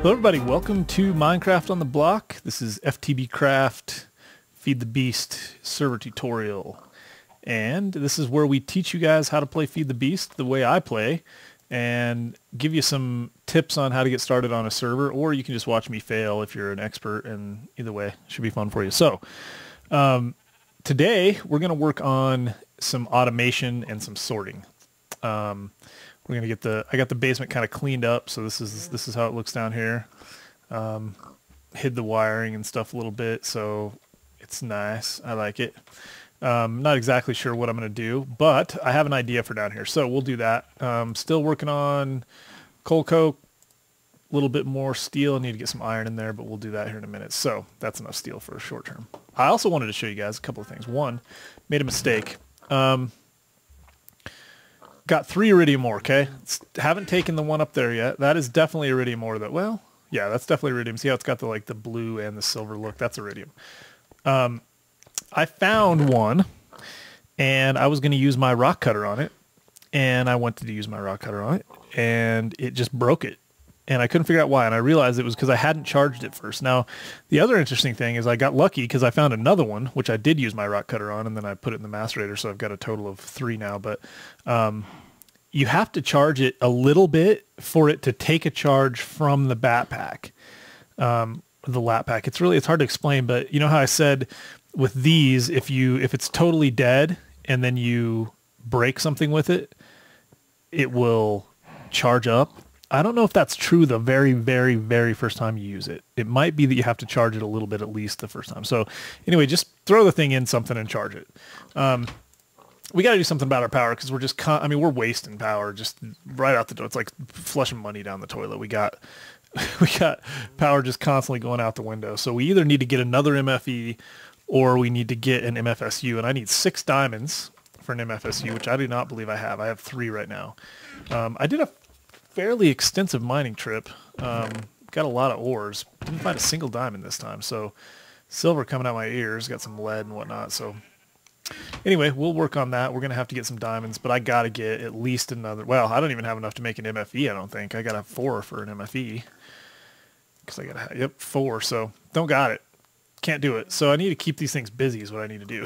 Hello everybody, welcome to Minecraft on the Block. This is FTB Craft Feed the Beast server tutorial. And this is where we teach you guys how to play Feed the Beast the way I play and give you some tips on how to get started on a server, or you can just watch me fail if you're an expert, and either way, it should be fun for you. So, today we're going to work on some automation and some sorting. We're gonna get I got the basement kind of cleaned up, so this is how it looks down here. Hid the wiring and stuff a little bit, so it's nice. I like it. Not exactly sure what I'm gonna do, but I have an idea for down here, so we'll do that. Still working on coal coke, a little bit more steel. I need to get some iron in there, but we'll do that here in a minute. So that's enough steel for a short term. I also wanted to show you guys a couple of things. One, made a mistake. Got 3 iridium ore, okay? Haven't taken the one up there yet. That is definitely iridium ore. Well, yeah, that's definitely iridium. See how it's got the the blue and the silver look? That's iridium. I found one, and I was going to use my rock cutter on it, and I went to use my rock cutter on it, and it just broke it. And I couldn't figure out why, and I realized it was because I hadn't charged it first. Now, the other interesting thing is I got lucky because I found another one, which I did use my rock cutter on, and then I put it in the macerator, so I've got a total of 3 now. But you have to charge it a little bit for it to take a charge from the backpack, the lap pack. It's hard to explain, but you know how I said with these, if it's totally dead and then you break something with it, it will charge up. I don't know if that's true the very, very, very first time you use it. It might be that you have to charge it a little bit at least the first time. So anyway, just throw the thing in something and charge it. We got to do something about our power because we're just, we're wasting power just right out the door. It's like flushing money down the toilet. We got power just constantly going out the window. So we either need to get another MFE or we need to get an MFSU. And I need 6 diamonds for an MFSU, which I do not believe I have. I have 3 right now. I did a fairly extensive mining trip. Got a lot of ores. Didn't find a single diamond this time. So silver coming out my ears. Got some lead and whatnot. So anyway, we'll work on that. We're going to have to get some diamonds, but I got to get at least another. Well, I don't even have enough to make an MFE, I don't think. I got to have 4 for an MFE. Because I got to have, yep, 4. So don't got it. Can't do it. So I need to keep these things busy is what I need to do.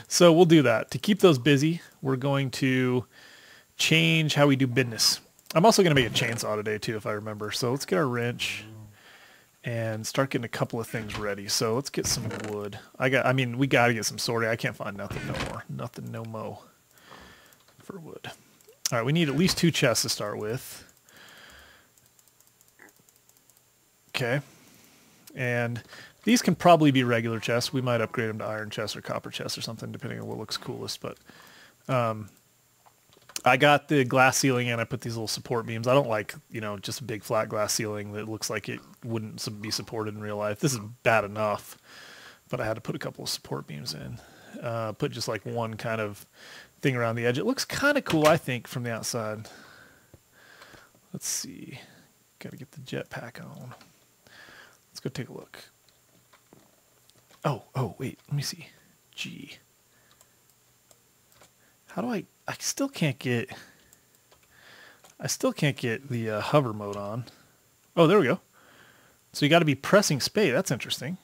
So we'll do that. To keep those busy, we're going to change how we do business. I'm also going to make a chainsaw today too, if I remember. So let's get our wrench and start getting a couple of things ready. So let's get some wood. We got to get some sorting. I can't find nothing no more. Nothing no mo for wood. All right, we need at least 2 chests to start with. Okay. And these can probably be regular chests. We might upgrade them to iron chests or copper chests or something, depending on what looks coolest. But I got the glass ceiling and I put these little support beams. I don't like, just a big flat glass ceiling that looks like it wouldn't be supported in real life. This is bad enough, but I had to put a couple of support beams in. Put just like one kind of thing around the edge. It looks kind of cool, I think, from the outside. Let's see. Got to get the jetpack on. Let's go take a look. Oh, wait, let me see. G. How do I still can't get the hover mode on. Oh, there we go. So you got to be pressing space. That's interesting.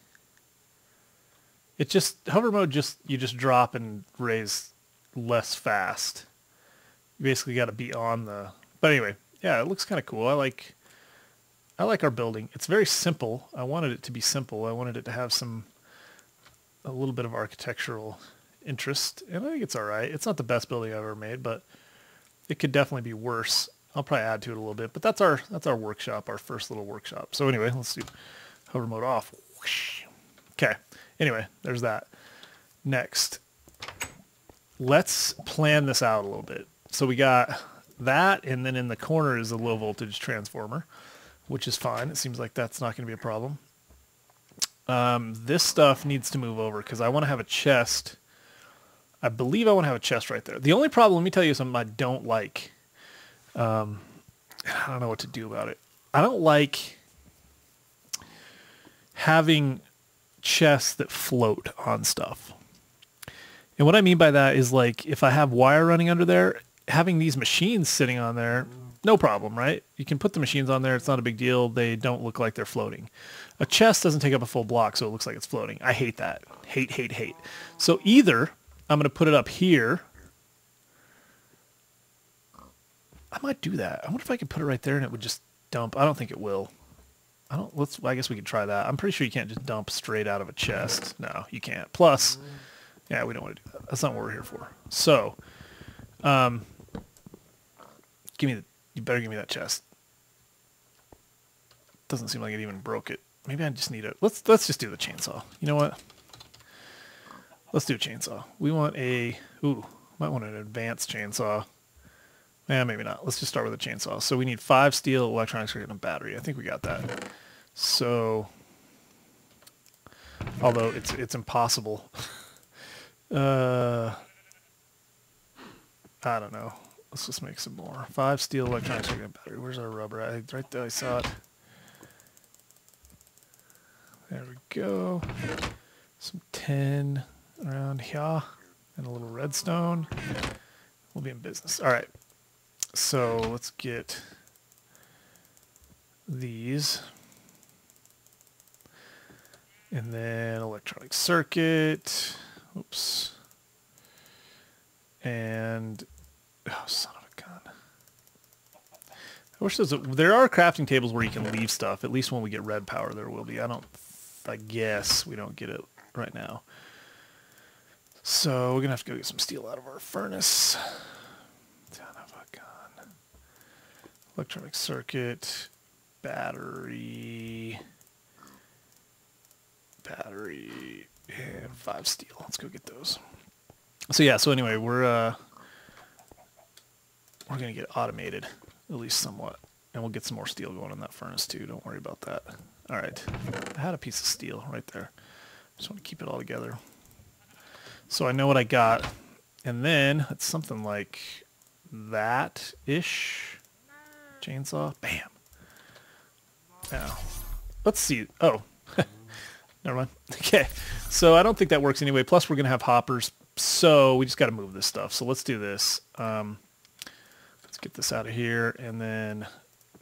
It just, hover mode, you just drop and raise less fast. You basically got to be on the, but anyway, yeah, it looks kind of cool. I like our building. It's very simple. I wanted it to be simple. I wanted it to have a little bit of architectural interest, and I think it's all right. It's not the best building I've ever made, but it could definitely be worse. I'll probably add to it a little bit, but that's our workshop, our first little workshop. So anyway, let's do hover mode off. Okay. Anyway, there's that. Next, let's plan this out a little bit. So we got that, and then in the corner is a low voltage transformer, which is fine. It seems like that's not going to be a problem. This stuff needs to move over because I want to have a chest. I believe I want to have a chest right there. The only problem, let me tell you something I don't like. I don't know what to do about it. I don't like having chests that float on stuff. And what I mean by that is, like, if I have wire running under there, having these machines sitting on there no problem, right? You can put the machines on there. It's not a big deal. They don't look like they're floating. A chest doesn't take up a full block, so it looks like it's floating. I hate that. Hate, hate, hate. So either I'm going to put it up here. I might do that. I wonder if I could put it right there and it would just dump. I don't think it will. I guess we could try that. I'm pretty sure you can't just dump straight out of a chest. No, you can't. Plus, yeah, we don't want to do that. That's not what we're here for. So, you better give me that chest. Doesn't seem like it even broke it. Maybe I just need it. Let's just do the chainsaw. You know what? Let's do a chainsaw. We want might want an advanced chainsaw. Maybe not. Let's just start with a chainsaw. So we need 5 steel, electronic circuit, and a battery. I think we got that. So, although it's impossible. I don't know. Let's just make some more. 5 steel, electronic circuit, and battery. Where's our rubber? Right there, I saw it. There we go. Some tin around here and a little redstone. We'll be in business. All right. So let's get these. And then electronic circuit. Oops. And, oh, son of a gun. I wish there are crafting tables where you can leave stuff. At least when we get red power, there will be. I guess we don't get it right now. So we're going to have to go get some steel out of our furnace. Son of a gun. Electronic circuit, battery, and 5 steel. Let's go get those. So yeah, so anyway, we're going to get automated, at least somewhat. And we'll get some more steel going in that furnace too. Don't worry about that. All right. I had a piece of steel right there. Just want to keep it all together. So I know what I got. And then it's something like that-ish. Chainsaw. Bam. Now, let's see. Oh, never mind. Okay. So I don't think that works anyway. Plus we're going to have hoppers. So we just got to move this stuff. So let's do this. Let's get this out of here. And then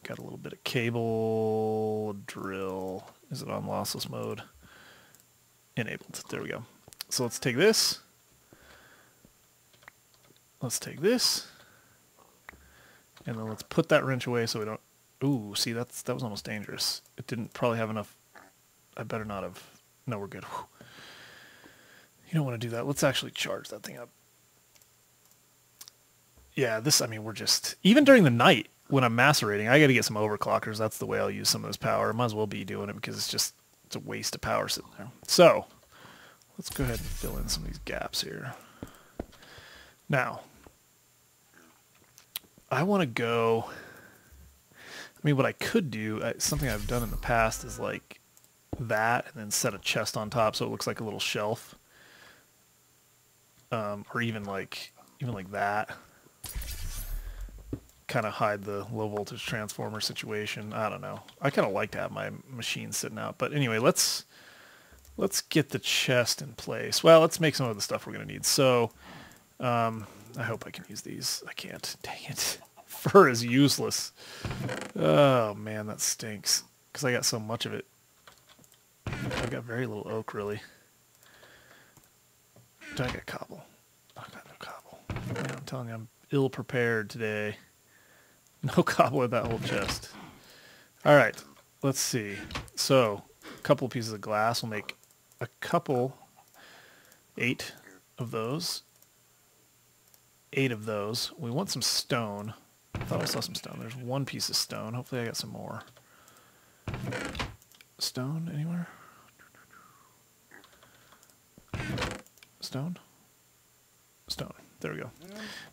got a little bit of cable drill. Is it on lossless mode? Enabled. There we go. So let's take this. Let's take this. And then let's put that wrench away so we don't... Ooh, see, that was almost dangerous. It didn't probably have enough... I better not have... No, we're good. Whew. You don't want to do that. Let's actually charge that thing up. Yeah, we're just... Even during the night, when I'm macerating, I got to get some overclockers. That's the way I'll use some of this power. Might as well be doing it because it's a waste of power sitting there. So, let's go ahead and fill in some of these gaps here. Now... I want to go, what I could do, something I've done in the past is like that and then set a chest on top so it looks like a little shelf. Or even like that. Kind of hide the low voltage transformer situation. I don't know. I kind of like to have my machine sitting out. But anyway, let's get the chest in place. Well, let's make some of the stuff we're going to need. So, I hope I can use these. I can't. Dang it. Fur is useless. Oh, man, that stinks. Because I got so much of it. I've got very little oak, really. Do I get cobble? I got no cobble. Man, I'm telling you, I'm ill-prepared today. No cobble with that whole chest. All right, let's see. So, a couple of pieces of glass. We'll make a couple, 8 of those. 8 of those. We want some stone. I thought I saw some stone. There's 1 piece of stone. Hopefully I got some more. Stone anywhere? Stone? Stone. There we go.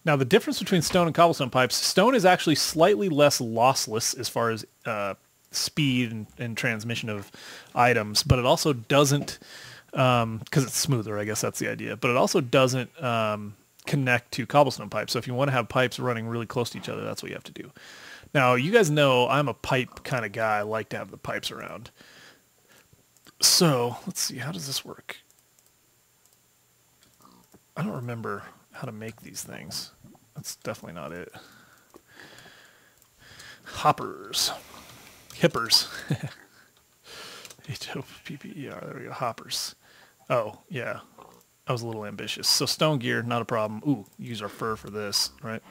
Now the difference between stone and cobblestone pipes, stone is actually slightly less lossless as far as speed and transmission of items, but it also doesn't, because it's smoother, I guess that's the idea, but it also doesn't connect to cobblestone pipes. So if you want to have pipes running really close to each other, that's what you have to do. Now, you guys know I'm a pipe kind of guy. I like to have the pipes around. So, let's see. How does this work? I don't remember how to make these things. That's definitely not it. Hoppers. Hippers. H-O-P-P-E-R. There we go. Hoppers. Oh, yeah. I was a little ambitious. So stone gear, not a problem. Ooh, use our fur for this, right?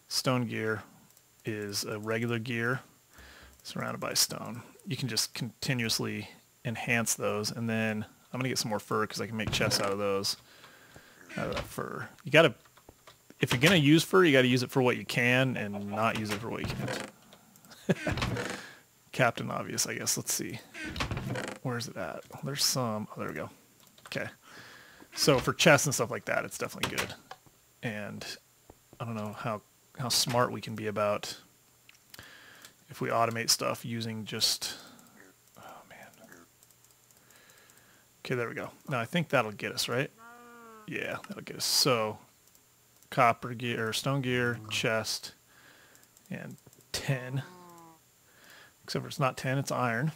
Stone gear is a regular gear surrounded by stone. You can just continuously enhance those, and then I'm going to get some more fur because I can make chests out of those. Out of that fur. You got to, if you're going to use fur, you got to use it for what you can and not use it for what you can't. Captain Obvious, I guess. Let's see. Where's it at? There's some. Oh, there we go. Okay. So for chests and stuff like that, it's definitely good. And I don't know how smart we can be about if we automate stuff using just... Oh, man. Okay, there we go. Now, I think that'll get us, right? Yeah, that'll get us. So, copper gear, or stone gear, chest, and 10. Except for it's not 10, it's iron.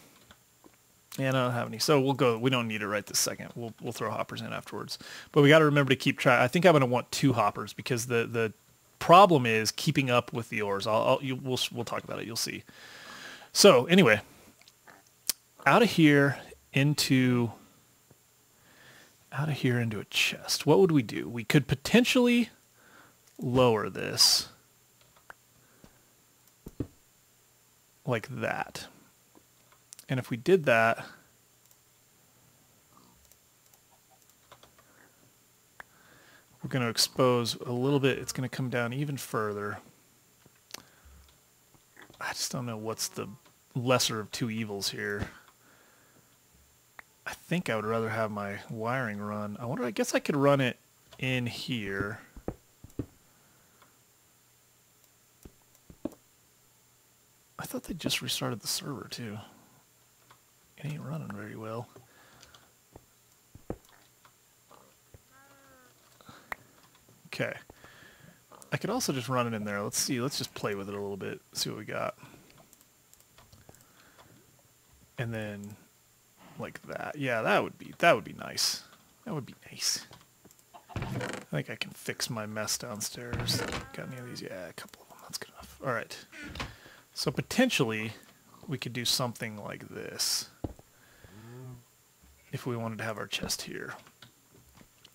And I don't have any. So we'll go, we don't need it right this second. We'll throw hoppers in afterwards. But we got to remember to keep track. I think I'm going to want 2 hoppers because the problem is keeping up with the ores. We'll talk about it. You'll see. So anyway, out of here into a chest. What would we do? We could potentially lower this like that. And if we did that, we're going to expose a little bit. It's going to come down even further. I just don't know what's the lesser of 2 evils here. I think I would rather have my wiring run. I guess I could run it in here. I thought they just restarted the server too. It ain't running very well. Okay. I could also just run it in there. Let's see. Let's just play with it a little bit. See what we got. And then like that. Yeah, that would be nice. That would be nice. I think I can fix my mess downstairs. Got any of these? Yeah, a couple of them. That's good enough. All right. So potentially we could do something like this if we wanted to have our chest here,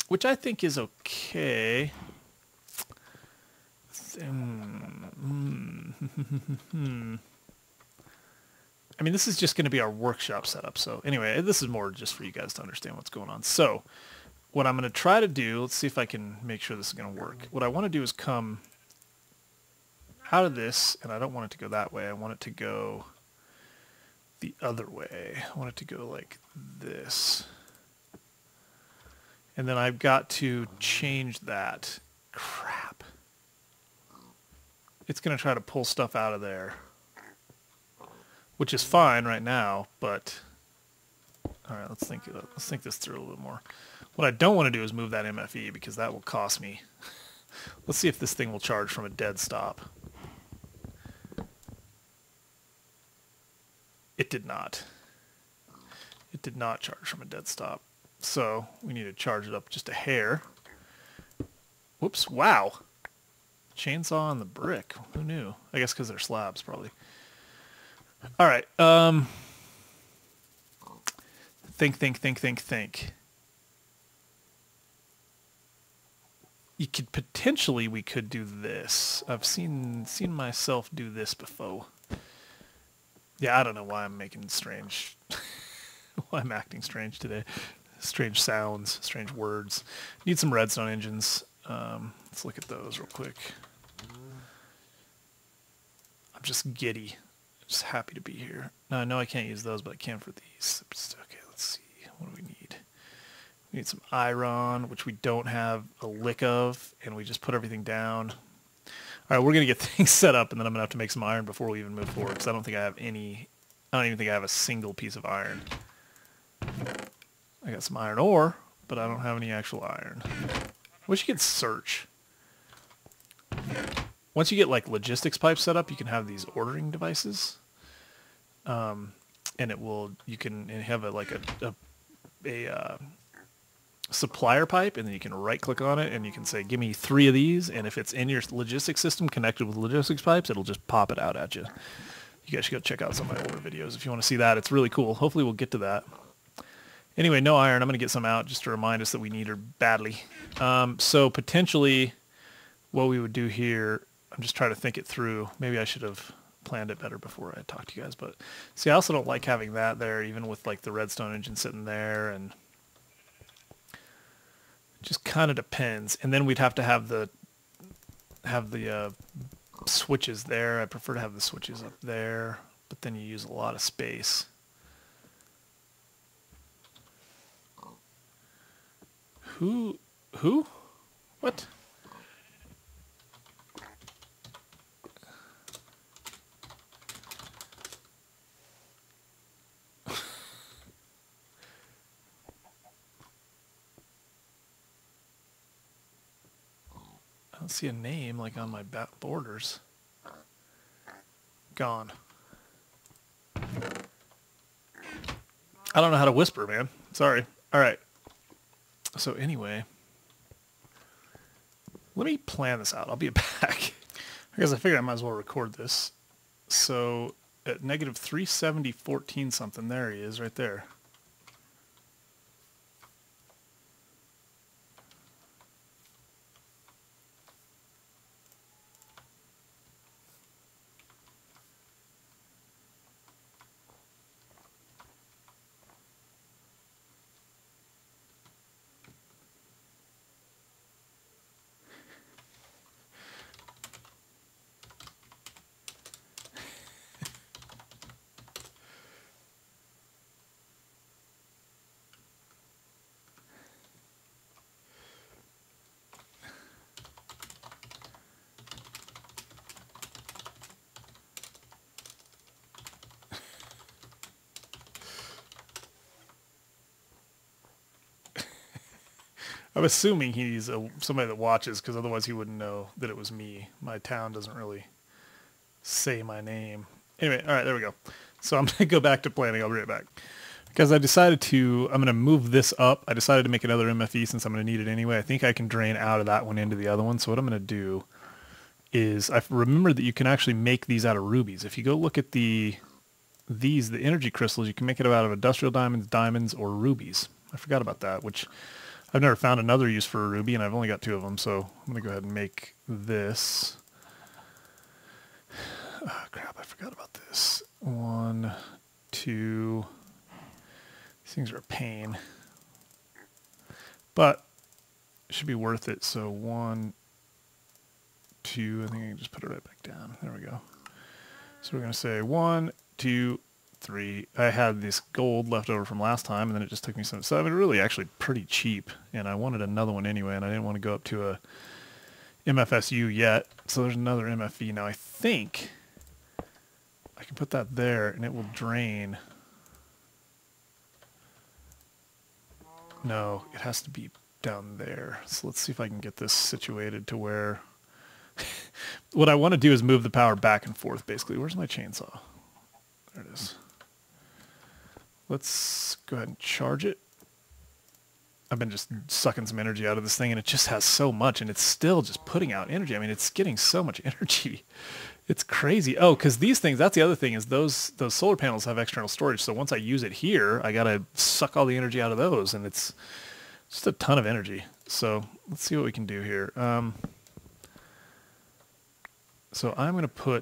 which I think is okay. I mean, this is just going to be our workshop setup. So anyway, this is more just for you guys to understand what's going on. So what I'm going to try to do, let's see if I can make sure this is going to work. What I want to do is come out of this, and I don't want it to go that way. I want it to go the other way. I want it to go like this. And then I've got to change that. Crap. It's going to try to pull stuff out of there, which is fine right now, but all right, let's think this through a little bit more. What I don't want to do is move that MFE because that will cost me. Let's see if this thing will charge from a dead stop. It did not. It did not charge from a dead stop. So we need to charge it up just a hair. Whoops, wow. Chainsaw on the brick. Who knew? I guess because they're slabs, probably. All right. Think. You could potentially, we could do this. I've seen myself do this before. Yeah, I don't know why I'm making strange, why I'm acting strange today. Strange sounds, strange words. Need some redstone engines. Let's look at those real quick. I'm just giddy. Just happy to be here. Now, I know I can't use those, but I can for these. Okay, let's see. What do we need? We need some iron, which we don't have a lick of, and we just put everything down. All right, we're going to get things set up, and then I'm going to have to make some iron before we even move forward, because I don't think I have any... I don't even think I have a single piece of iron. I got some iron ore, but I don't have any actual iron. I wish you could search. Once you get like logistics pipes set up, you can have these ordering devices, and it will. You can have a supplier pipe, and then you can right click on it and you can say, give me 3 of these. And if it's in your logistics system connected with logistics pipes, it'll just pop it out at you. You guys should go check out some of my older videos if you want to see that. It's really cool. Hopefully we'll get to that. Anyway, no iron. I'm going to get some out just to remind us that we need her badly. So potentially what we would do here, I'm just trying to think it through. Maybe I should have planned it better before I talked to you guys. But see, I also don't like having that there, even with like the redstone engine sitting there, and just kind of depends. And then we'd have to have the switches there. I prefer to have the switches up there, but then you use a lot of space. Who? What? I don't see a name like on my back borders. Gone. I don't know how to whisper, man. Sorry. All right. So anyway, let me plan this out. I'll be back. Because I figured I might as well record this. So at negative 370.14 something, there he is right there. I'm assuming he's somebody that watches, because otherwise he wouldn't know that it was me. My town doesn't really say my name. Anyway, all right, there we go. So I'm going to go back to planning. I'll be right back. Because I decided I'm going to move this up. I decided to make another MFE since I'm going to need it anyway. I think I can drain out of that one into the other one. So what I'm going to do is, I remember that you can actually make these out of rubies. If you go look at the energy crystals, you can make it out of industrial diamonds, or rubies. I forgot about that, which I've never found another use for a ruby, and I've only got 2 of them, so I'm going to go ahead and make this. Oh, crap, I forgot about this. 1, 2. These things are a pain. But it should be worth it. So 1, 2. I think I can just put it right back down. There we go. So we're going to say 1, 2, 3. I had this gold left over from last time, and then it just took me some. So I mean, really actually pretty cheap, and I wanted another one anyway, and I didn't want to go up to a MFSU yet. So there's another MFE. Now I think I can put that there, and it will drain. No, it has to be down there. So let's see if I can get this situated to where what I want to do is move the power back and forth, basically. Where's my chainsaw? There it is. Let's go ahead and charge it. I've been just sucking some energy out of this thing, and it just has so much, and it's still just putting out energy. I mean, it's getting so much energy. It's crazy. Oh, because these things, that's the other thing, is those solar panels have external storage. So once I use it here, I got to suck all the energy out of those, and it's just a ton of energy. So let's see what we can do here. So I'm going to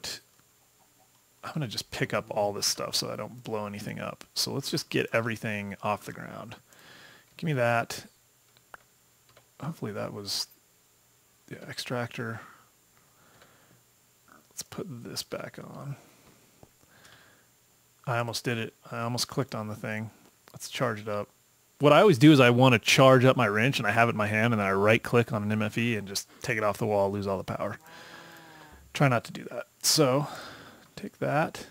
just pick up all this stuff so I don't blow anything up. So let's just get everything off the ground. Give me that. Hopefully that was the extractor. Let's put this back on. I almost did it. I almost clicked on the thing. Let's charge it up. What I always do is I want to charge up my wrench, and I have it in my hand, and then I right click on an MFE and just take it off the wall, lose all the power. Try not to do that. So take that.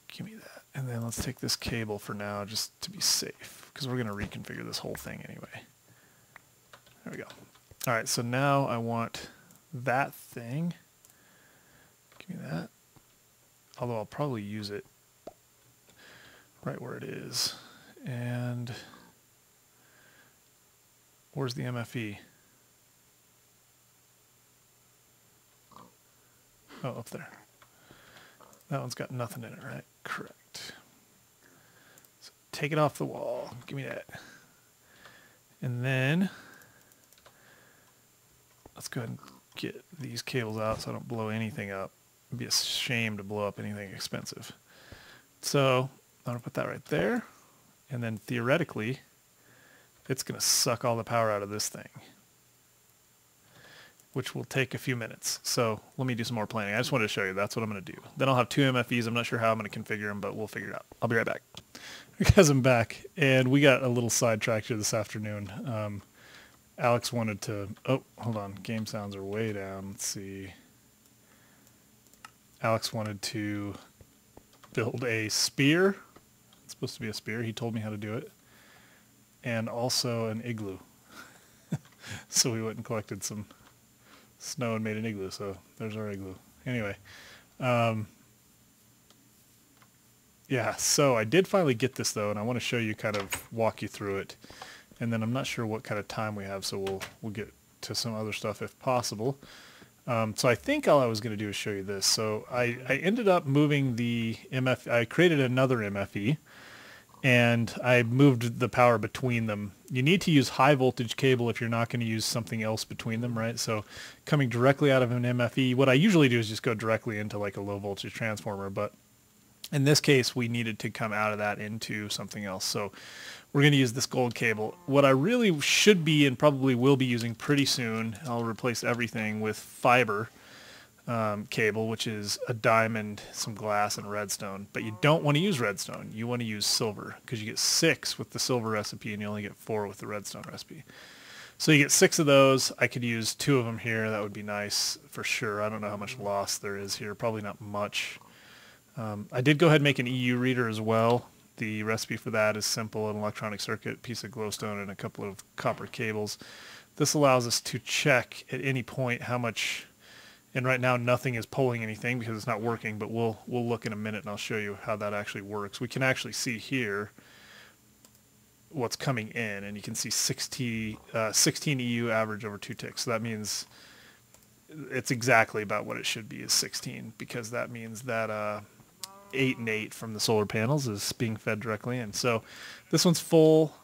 Give me that. And then let's take this cable for now, just to be safe, because we're going to reconfigure this whole thing anyway. There we go. All right, so now I want that thing. Give me that. Although I'll probably use it right where it is. And Where's the MFE? Oh, up there. That one's got nothing in it, right? Correct. So take it off the wall. Give me that. And then let's go ahead and get these cables out so I don't blow anything up. It'd be a shame to blow up anything expensive. So I'm going to put that right there. And then theoretically, it's going to suck all the power out of this thing, which will take a few minutes. So let me do some more planning. I just wanted to show you that's what I'm going to do. Then I'll have 2 MFEs. I'm not sure how I'm going to configure them, but we'll figure it out. I'll be right back. Because I'm back, and we got a little sidetracked here this afternoon. Alex wanted to... Oh, hold on. Game sounds are way down. Let's see. Alex wanted to build a spear. It's supposed to be a spear. He told me how to do it. And also an igloo. So we went and collected some snow and made an igloo. So there's our igloo. Anyway. Yeah, so I did finally get this, though, and I want to show you, kind of walk you through it. And then I'm not sure what kind of time we have, so we'll get to some other stuff if possible. So I think all I was going to do is show you this. So I ended up moving the MFE. I created another MFE, and I moved the power between them. You need to use high voltage cable if you're not going to use something else between them, right? So coming directly out of an MFE, what I usually do is just go directly into like a low voltage transformer, but in this case, we needed to come out of that into something else. So we're going to use this gold cable. What I really should be and probably will be using pretty soon, I'll replace everything with fiber cable, which is a diamond, some glass, and redstone. But you don't want to use redstone. You want to use silver, because you get 6 with the silver recipe and you only get 4 with the redstone recipe. So you get 6 of those. I could use 2 of them here. That would be nice for sure. I don't know how much loss there is here. Probably not much. I did go ahead and make an EU reader as well. The recipe for that is simple: an electronic circuit, piece of glowstone, and a couple of copper cables. This allows us to check at any point how much, and right now nothing is pulling anything because it's not working, but we'll look in a minute and I'll show you how that actually works. We can actually see here what's coming in, and you can see 16 EU average over 2 ticks. So that means it's exactly about what it should be, is 16, because that means that 8 and 8 from the solar panels is being fed directly in. So this one's full,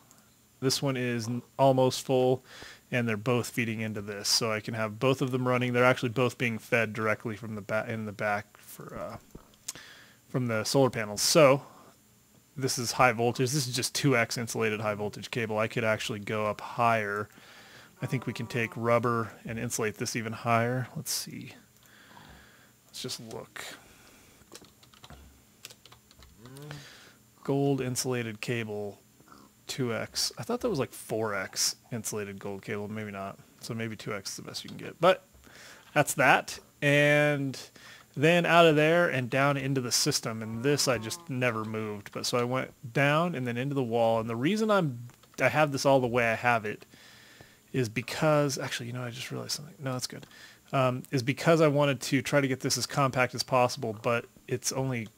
this one is almost full, and they're both feeding into this. So I can have both of them running. They're actually both being fed directly from the back for from the solar panels. So this is high voltage. This is just 2x insulated high voltage cable. I could actually go up higher. I think we can take rubber and insulate this even higher. Let's see. Let's just look. Gold insulated cable, 2x. I thought that was like 4x insulated gold cable. Maybe not. So maybe 2x is the best you can get. But that's that. And then out of there and down into the system. And this I just never moved. But so I went down and then into the wall. And the reason I have this all the way I have it is because, actually, you know, I just realized something. No, that's good. Is because I wanted to try to get this as compact as possible, but it's only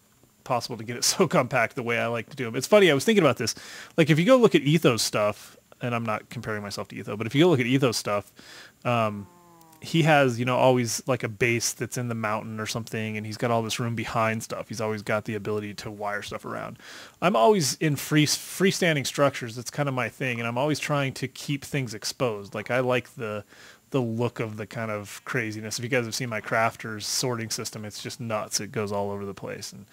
possible to get it so compact the way I like to do them. It's funny, I was thinking about this. Like, if you go look at Ethos stuff, and I'm not comparing myself to Ethos, but if you go look at Ethos stuff, he has, you know, always like a base that's in the mountain or something, and he's got all this room behind stuff. He's always got the ability to wire stuff around. I'm always in freestanding structures. That's kind of my thing, and I'm always trying to keep things exposed. Like, I like the look of the kind of craziness. If you guys have seen my crafters sorting system, it's just nuts. It goes all over the place, and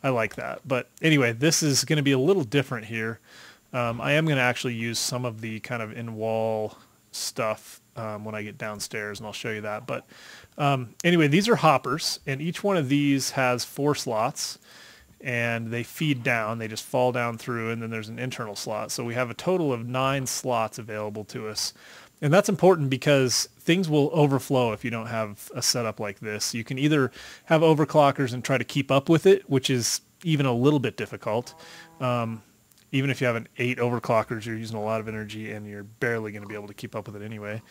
I like that. But anyway, this is going to be a little different here. I am going to actually use some of the kind of in-wall stuff when I get downstairs, and I'll show you that. But anyway, these are hoppers, and each one of these has 4 slots, and they feed down. They just fall down through, and then there's an internal slot. So we have a total of 9 slots available to us. And that's important because things will overflow if you don't have a setup like this. You can either have overclockers and try to keep up with it, which is even a little bit difficult. Even if you have an 8 overclockers, you're using a lot of energy and you're barely going to be able to keep up with it anyway.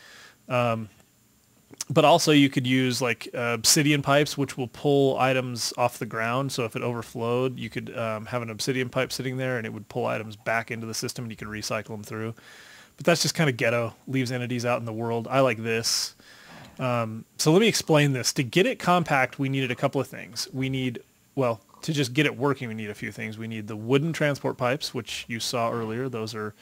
But also you could use like obsidian pipes, which will pull items off the ground. So if it overflowed, you could have an obsidian pipe sitting there and it would pull items back into the system and you could recycle them through. but that's just kind of ghetto, leaves entities out in the world. I like this. So let me explain this. To get it compact, we needed a couple of things. We need, well, to just get it working, we need a few things. We need the wooden transport pipes, which you saw earlier. Those are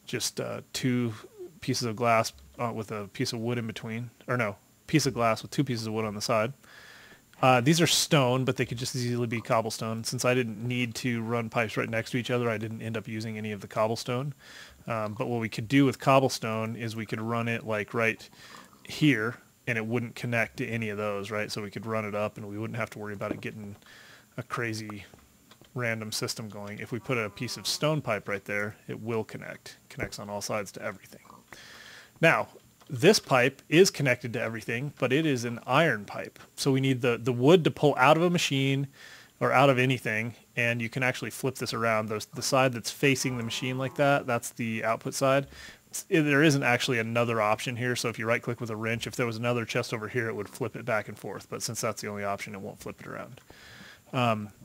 just 2 pieces of glass with a piece of wood in between. Or no, piece of glass with 2 pieces of wood on the side. These are stone, but they could just as easily be cobblestone. Since I didn't need to run pipes right next to each other, I didn't end up using any of the cobblestone. But what we could do with cobblestone is we could run it like right here, and it wouldn't connect to any of those, right? So we could run it up, and we wouldn't have to worry about it getting a crazy random system going. If we put a piece of stone pipe right there, it will connect. Connects on all sides to everything. Now, this pipe is connected to everything, but it is an iron pipe. So we need the wood to pull out of a machine or out of anything, and you can actually flip this around. The side that's facing the machine like that, that's the output side. There isn't actually another option here, so if you right-click with a wrench, if there was another chest over here, it would flip it back and forth. But since that's the only option, it won't flip it around.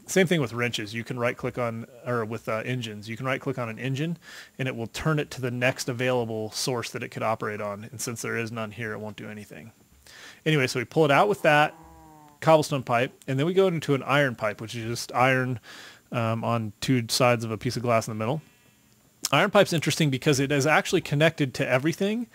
Same thing with wrenches. You can right-click on, or with engines, you can right-click on an engine, and it will turn it to the next available source that it could operate on. And since there is none here, it won't do anything. Anyway, so we pull it out with that cobblestone pipe, and then we go into an iron pipe, which is just iron on 2 sides of a piece of glass in the middle. Iron pipe's interesting because it is actually connected to everything,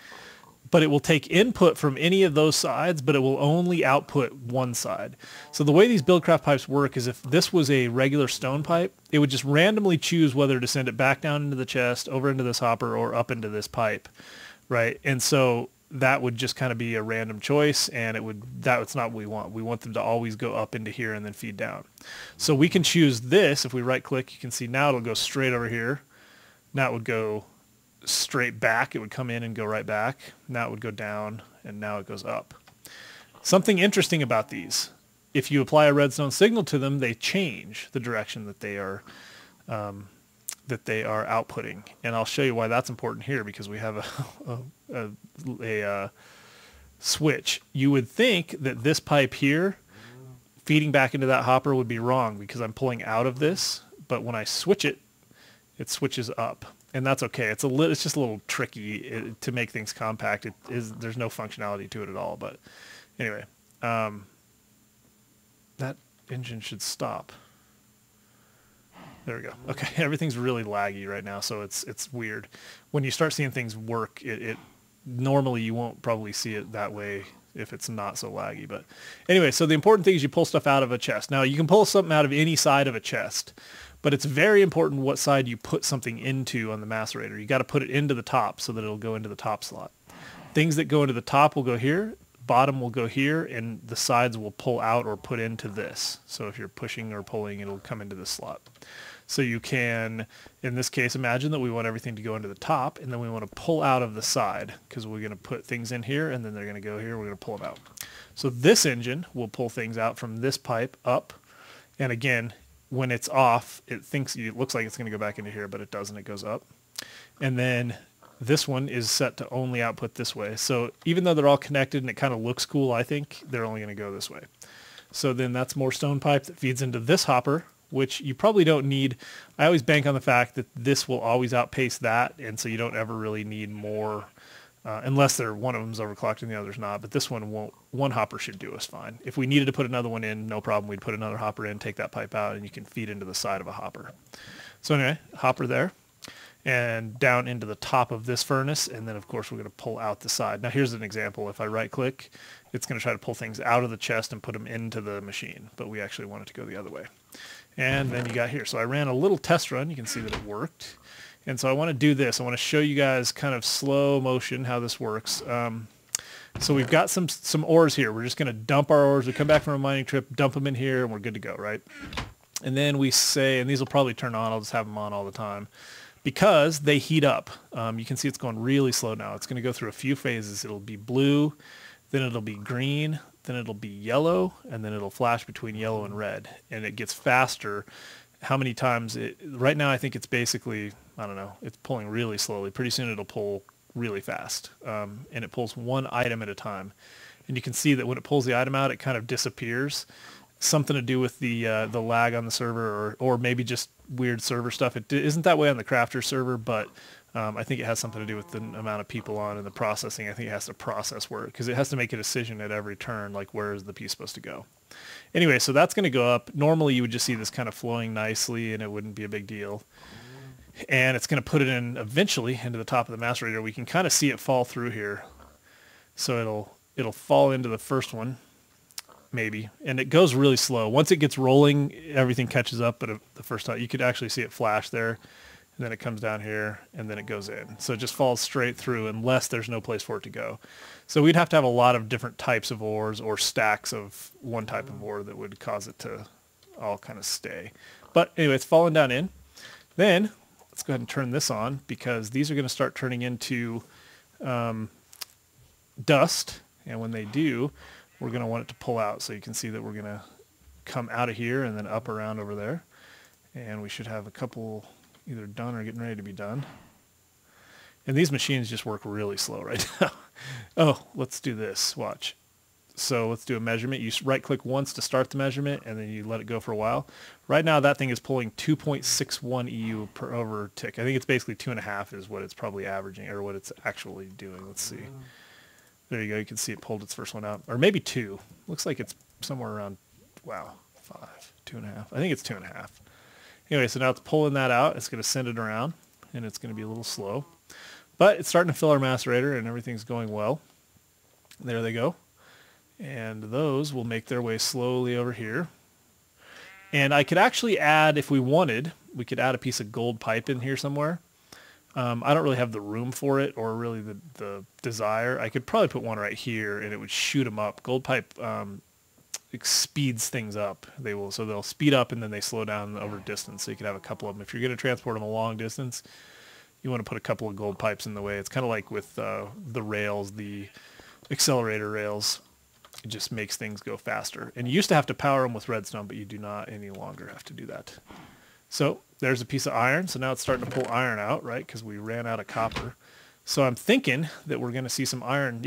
but it will take input from any of those sides, but it will only output one side. So the way these Buildcraft pipes work is if this was a regular stone pipe, it would just randomly choose whether to send it back down into the chest, over into this hopper, or up into this pipe, right? And so that would just kind of be a random choice, and that's not what we want. We want them to always go up into here and then feed down. So we can choose this. If we right click, you can see now it'll go straight over here. Now it would go straight back. It would come in and go right back. Now it would go down, and now it goes up. Something interesting about these, if you apply a redstone signal to them, they change the direction that they are outputting. And I'll show you why that's important here, because we have a switch. You would think that this pipe here feeding back into that hopper would be wrong because I'm pulling out of this, but when I switch it, it switches up, and that's okay. It's just a little tricky to make things compact. There's no functionality to it at all. But anyway, that engine should stop. There we go. Okay, everything's really laggy right now, so it's weird. When you start seeing things work, normally you won't probably see it that way if it's not so laggy. But anyway, so the important thing is you pull stuff out of a chest. Now you can pull something out of any side of a chest, but it's very important what side you put something into on the macerator. You got to put it into the top so that it'll go into the top slot. Things that go into the top will go here, bottom will go here, and the sides will pull out or put into this. So if you're pushing or pulling, it'll come into this slot. So you can, in this case, imagine that we want everything to go into the top, and then we want to pull out of the side because we're going to put things in here, and then they're going to go here. We're going to pull them out. So this engine will pull things out from this pipe up, and again, when it's off, it looks like it's going to go back into here, but it doesn't. It goes up. And then this one is set to only output this way. So even though they're all connected and it kind of looks cool, I think they're only going to go this way. So then that's more stone pipe that feeds into this hopper, which you probably don't need. I always bank on the fact that this will always outpace that, and so you don't ever really need more, unless one of them's overclocked and the other's not. But this one won't. One hopper should do us fine. If we needed to put another one in, no problem. We'd put another hopper in, take that pipe out, and you can feed into the side of a hopper. So anyway, hopper there, and down into the top of this furnace, and then of course we're going to pull out the side. Now here's an example. If I right click, it's going to try to pull things out of the chest and put them into the machine, but we actually want it to go the other way. And then you got here. So I ran a little test run. You can see that it worked. And so I want to do this. I want to show you guys kind of slow motion how this works. So we've got some ores here. We're just going to dump our ores. We come back from a mining trip, dump them in here, and we're good to go, right? And then we say, and these will probably turn on. I'll just have them on all the time because they heat up. You can see it's going really slow now. It's going to go through a few phases. It'll be blue, then it'll be green, then it'll be yellow, and then it'll flash between yellow and red, and it gets faster. How many times? Right now I think it's basically, I don't know, it's pulling really slowly. Pretty soon it'll pull really fast, and it pulls one item at a time. And you can see that when it pulls the item out, it kind of disappears. Something to do with the lag on the server, or maybe just weird server stuff. It isn't that way on the crafter server, but I think it has something to do with the amount of people on and the processing. I think it has to process where, because it has to make a decision at every turn, like where is the piece supposed to go. Anyway, so that's going to go up. Normally you would just see this kind of flowing nicely and it wouldn't be a big deal. And it's going to put it in eventually into the top of the macerator. We can kind of see it fall through here. So it'll fall into the first one, maybe. And it goes really slow. Once it gets rolling, everything catches up. But the first time, you could actually see it flash there. And then it comes down here, and then it goes in. So it just falls straight through unless there's no place for it to go. So we'd have to have a lot of different types of ores or stacks of one type of ore that would cause it to all kind of stay. But anyway, it's falling down in. Then let's go ahead and turn this on, because these are going to start turning into dust. And when they do, we're going to want it to pull out. So you can see that we're going to come out of here and then up around over there. And we should have a couple either done or getting ready to be done. And these machines just work really slow right now. Oh, let's do this. Watch. So let's do a measurement. You right-click once to start the measurement, and then you let it go for a while. Right now, that thing is pulling 2.61 EU per over tick. I think it's basically 2.5 is what it's probably averaging, or what it's actually doing. Let's see. There you go. You can see it pulled its first one out. Or maybe 2. Looks like it's somewhere around, wow, 5, 2.5. I think it's 2.5. Anyway, so now it's pulling that out. It's going to send it around, and it's going to be a little slow. But it's starting to fill our macerator, and everything's going well. There they go. And those will make their way slowly over here. And I could actually add, if we wanted, we could add a piece of gold pipe in here somewhere. I don't really have the room for it, or really the desire. I could probably put one right here, and it would shoot them up. Gold pipe speeds things up. So they'll speed up, and then they slow down over distance. So you could have a couple of them. If you're going to transport them a long distance, you want to put a couple of gold pipes in the way. It's kind of like with the rails, the accelerator rails. It just makes things go faster. And you used to have to power them with redstone, but you do not any longer have to do that. So there's a piece of iron. So now it's starting to pull iron out, right? Because we ran out of copper. So I'm thinking that we're going to see some iron,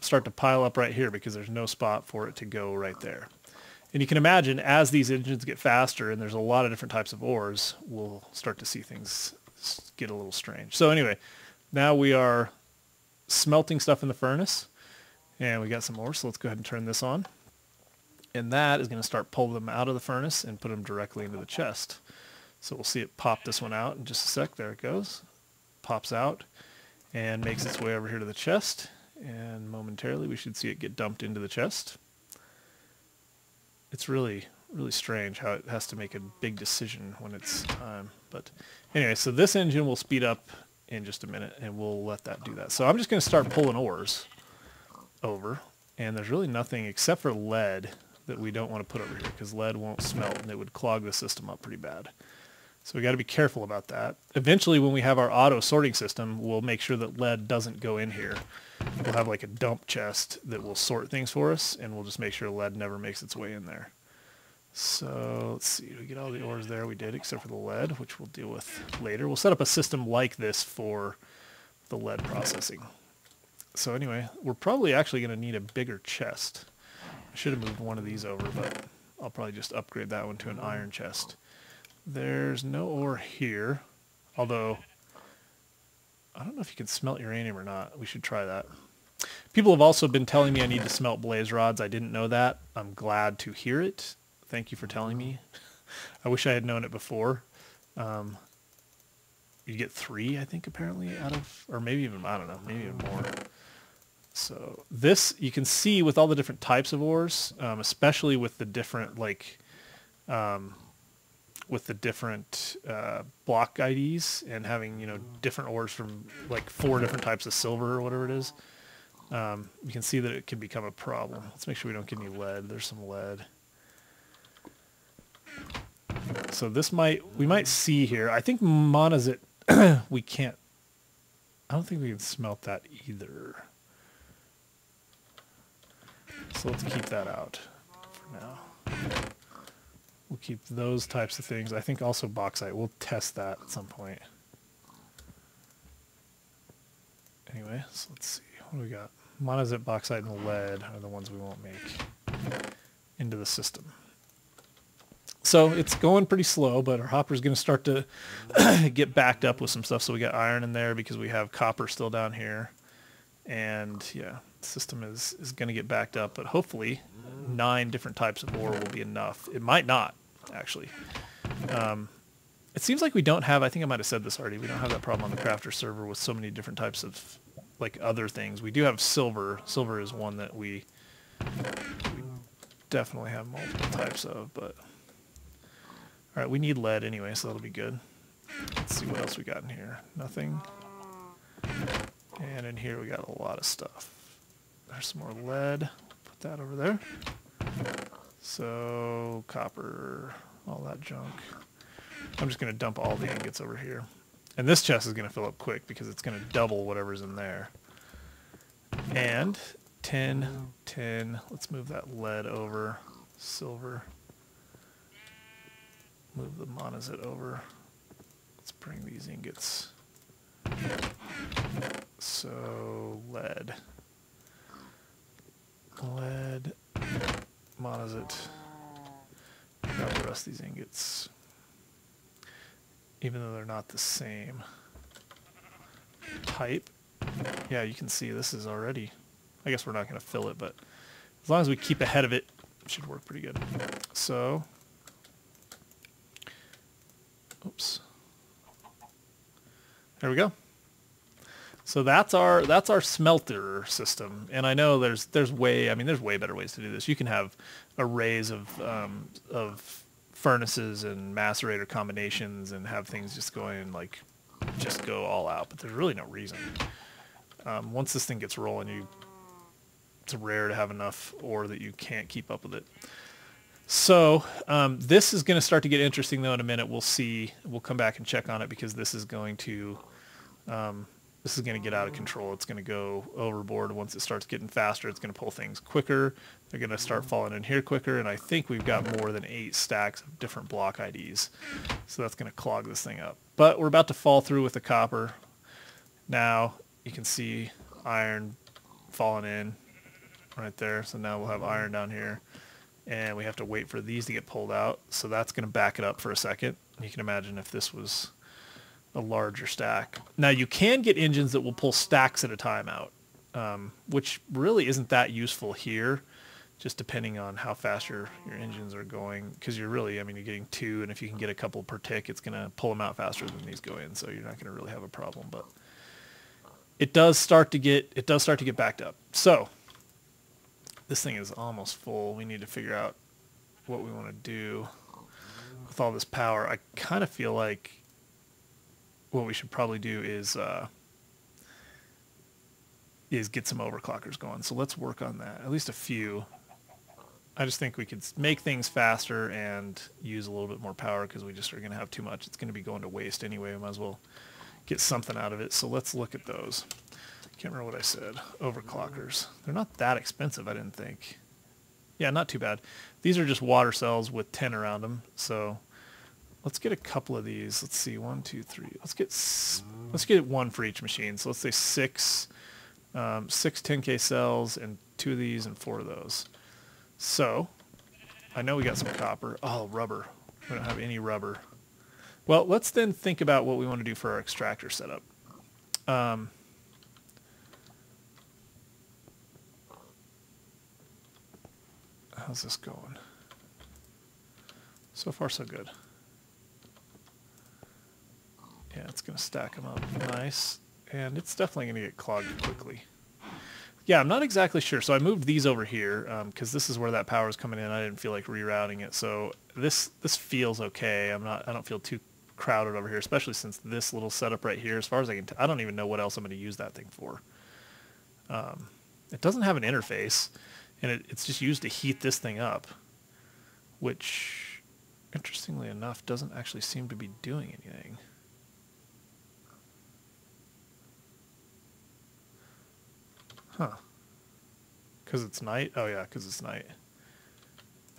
start to pile up right here, because there's no spot for it to go right there. And you can imagine, as these engines get faster and there's a lot of different types of ores, we'll start to see things get a little strange. So anyway, now we are smelting stuff in the furnace. And we got some more, so let's go ahead and turn this on. And that is going to start pulling them out of the furnace and put them directly into the chest. So we'll see it pop this one out in just a sec. There it goes. Pops out and makes its way over here to the chest. And momentarily we should see it get dumped into the chest. It's really, really strange how it has to make a big decision when it's time. But anyway, so this engine will speed up in just a minute, and we'll let that do that. So I'm just going to start pulling ores over, and there's really nothing except for lead that we don't want to put over here, because lead won't smelt and it would clog the system up pretty bad. So we got to be careful about that. Eventually, when we have our auto sorting system, we'll make sure that lead doesn't go in here. We'll have like a dump chest that will sort things for us, and we'll just make sure lead never makes its way in there. So let's see, did we get all the ores there? We did, except for the lead, which we'll deal with later. We'll set up a system like this for the lead processing. So anyway, we're probably actually going to need a bigger chest. I should have moved one of these over, but I'll probably just upgrade that one to an iron chest. There's no ore here, although I don't know if you can smelt uranium or not. We should try that. People have also been telling me I need to smelt blaze rods. I didn't know that. I'm glad to hear it. Thank you for telling me. I wish I had known it before. You get 3, I think, apparently, out of, or maybe even, I don't know, maybe even more. So this, you can see with all the different types of ores, especially with the different, like, block IDs, and having, you know, different ores from, like, 4 different types of silver or whatever it is, you can see that it can become a problem. Let's make sure we don't get any lead. There's some lead. So this we might see here. I think monazite, we can't, I don't think we can smelt that either. So let's keep that out for now. We'll keep those types of things. I think also bauxite. We'll test that at some point. Anyway, so let's see. What do we got? Monazite, bauxite, and lead are the ones we won't make into the system. So it's going pretty slow, but our hopper is going to start to get backed up with some stuff. So we got iron in there because we have copper still down here. And yeah, the system is going to get backed up, but hopefully 9 different types of ore will be enough. It might not, actually. It seems like we don't have, I think I might have said this already, we don't have that problem on the crafter server with so many different types of like other things. We do have silver. Silver is one that we definitely have multiple types of, but all right, we need lead anyway, so that'll be good. Let's see what else we got in here. Nothing. And in here we got a lot of stuff. There's some more lead. Put that over there. So copper, all that junk. I'm just going to dump all the ingots over here. And this chest is going to fill up quick because it's going to double whatever's in there. And tin. Let's move that lead over. Silver. Move the monazite over. Let's bring these ingots. So lead. Monazite. Grab the rest of these ingots. Even though they're not the same type. Yeah, you can see this is already, I guess we're not going to fill it, but as long as we keep ahead of it, it should work pretty good. So, oops. There we go. So that's our smelter system, and I know there's way better ways to do this. You can have arrays of furnaces and macerator combinations and have things just going like just go all out, but there's really no reason. Once this thing gets rolling, it's rare to have enough ore that you can't keep up with it. So this is going to start to get interesting though in a minute. We'll see. We'll come back and check on it because this is going to get out of control. It's going to go overboard. Once it starts getting faster, it's going to pull things quicker. They're going to start falling in here quicker, and I think we've got more than 8 stacks of different block IDs. So that's going to clog this thing up. But we're about to fall through with the copper. Now you can see iron falling in right there. So now we'll have iron down here, and we have to wait for these to get pulled out. So that's going to back it up for a second. You can imagine if this was a larger stack. Now you can get engines that will pull stacks at a time out, which really isn't that useful here, just depending on how fast your engines are going, because you're getting 2, and if you can get a couple per tick, it's going to pull them out faster than these go in, so you're not going to really have a problem. But it does start to get backed up. So this thing is almost full. We need to figure out what we want to do with all this power. I kind of feel like what we should probably do is get some overclockers going. So let's work on that, at least a few. I just think we could make things faster and use a little bit more power because we just are going to have too much. It's going to be going to waste anyway. We might as well get something out of it. So let's look at those. Can't remember what I said. Overclockers. They're not that expensive, I didn't think. Yeah, not too bad. These are just water cells with 10 around them. So let's get a couple of these. Let's see, 1, 2, 3. Let's get 1 for each machine. So let's say 6 10K cells and 2 of these and 4 of those. So I know we got some copper. Oh, rubber. We don't have any rubber. Well, let's then think about what we want to do for our extractor setup. How's this going? So far, so good. Yeah, it's going to stack them up nice, and it's definitely going to get clogged quickly. Yeah, I'm not exactly sure. So I moved these over here because this is where that power is coming in. I didn't feel like rerouting it, so this feels okay. I don't feel too crowded over here, especially since this little setup right here. As far as I can, I don't even know what else I'm going to use that thing for. It doesn't have an interface, and it's just used to heat this thing up, which, interestingly enough, doesn't actually seem to be doing anything. Huh. Because it's night? Oh, yeah, because it's night.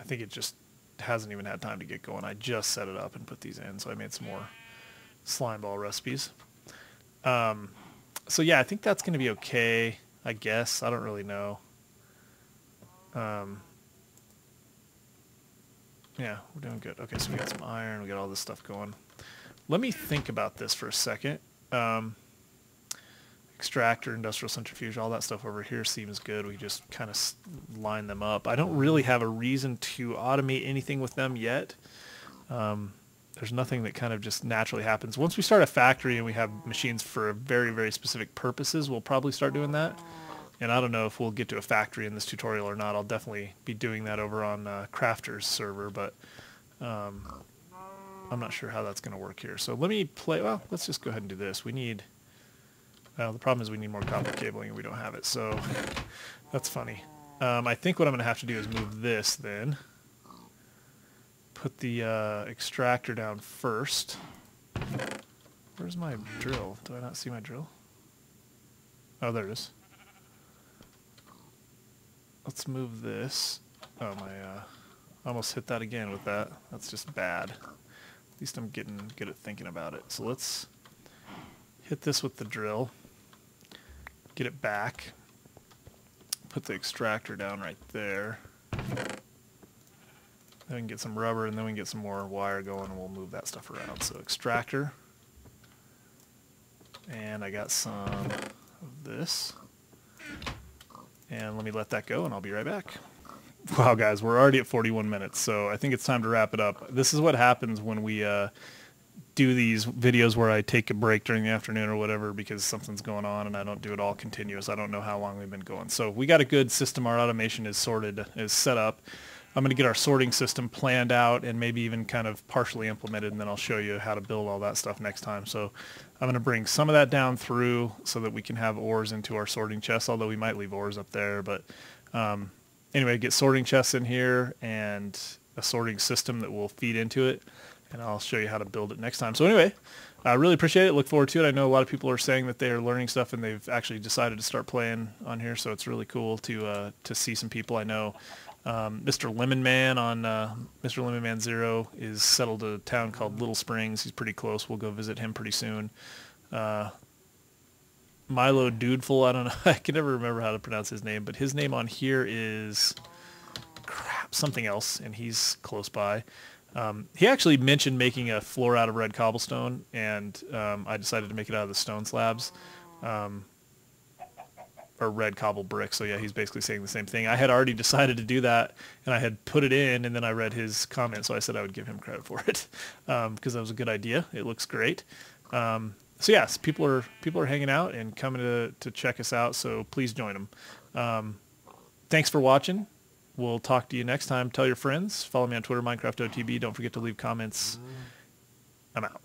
I think it just hasn't even had time to get going. I just set it up and put these in, so I made some more slime ball recipes. So, yeah, I think that's going to be okay, I guess. I don't really know. Yeah, we're doing good. Okay, so we got some iron. We got all this stuff going. Let me think about this for a second. Extractor, industrial centrifuge, all that stuff over here seems good. We just kind of line them up. I don't really have a reason to automate anything with them yet. There's nothing that kind of just naturally happens. Once we start a factory and we have machines for very, very specific purposes, we'll probably start doing that. And I don't know if we'll get to a factory in this tutorial or not. I'll definitely be doing that over on Crafter's server, but I'm not sure how that's going to work here. So let me play. Well, let's just go ahead and do this. We need... Well, the problem is we need more copper cabling and we don't have it, so that's funny. I think what I'm going to have to do is move this then. Put the extractor down first. Where's my drill? Do I not see my drill? Oh, there it is. Let's move this. Oh, I almost hit that again with that. That's just bad. At least I'm getting good at thinking about it. So let's hit this with the drill. Get it back. Put the extractor down right there. Then we can get some rubber, and then we can get some more wire going, and we'll move that stuff around. So extractor. And I got some of this. And let me let that go, and I'll be right back. Wow, guys, we're already at 41 minutes, so I think it's time to wrap it up. This is what happens when we do these videos where I take a break during the afternoon or whatever because something's going on and I don't do it all continuous. I don't know how long we've been going. So we got a good system. Our automation is set up. I'm going to get our sorting system planned out and maybe even kind of partially implemented, and then I'll show you how to build all that stuff next time. So I'm going to bring some of that down through so that we can have ores into our sorting chests, although we might leave ores up there. But anyway, get sorting chests in here and a sorting system that will feed into it. And I'll show you how to build it next time. So anyway, I really appreciate it. Look forward to it. I know a lot of people are saying that they are learning stuff and they've actually decided to start playing on here. So it's really cool to see some people. I know Mr. Lemon Man on Mr. Lemon Man 0 is settled a town called Little Springs. He's pretty close. We'll go visit him pretty soon. Milo Dudeful, I don't know. I can never remember how to pronounce his name, but his name on here is something else, and he's close by. He actually mentioned making a floor out of red cobblestone, and I decided to make it out of the stone slabs, or red cobble bricks. So yeah, he's basically saying the same thing. I had already decided to do that, and I had put it in, and then I read his comment, so I said I would give him credit for it because that was a good idea. It looks great. So yes, people are hanging out and coming to check us out. So please join them. Thanks for watching. We'll talk to you next time. Tell your friends. Follow me on Twitter, MinecraftOTB. Don't forget to leave comments. I'm out.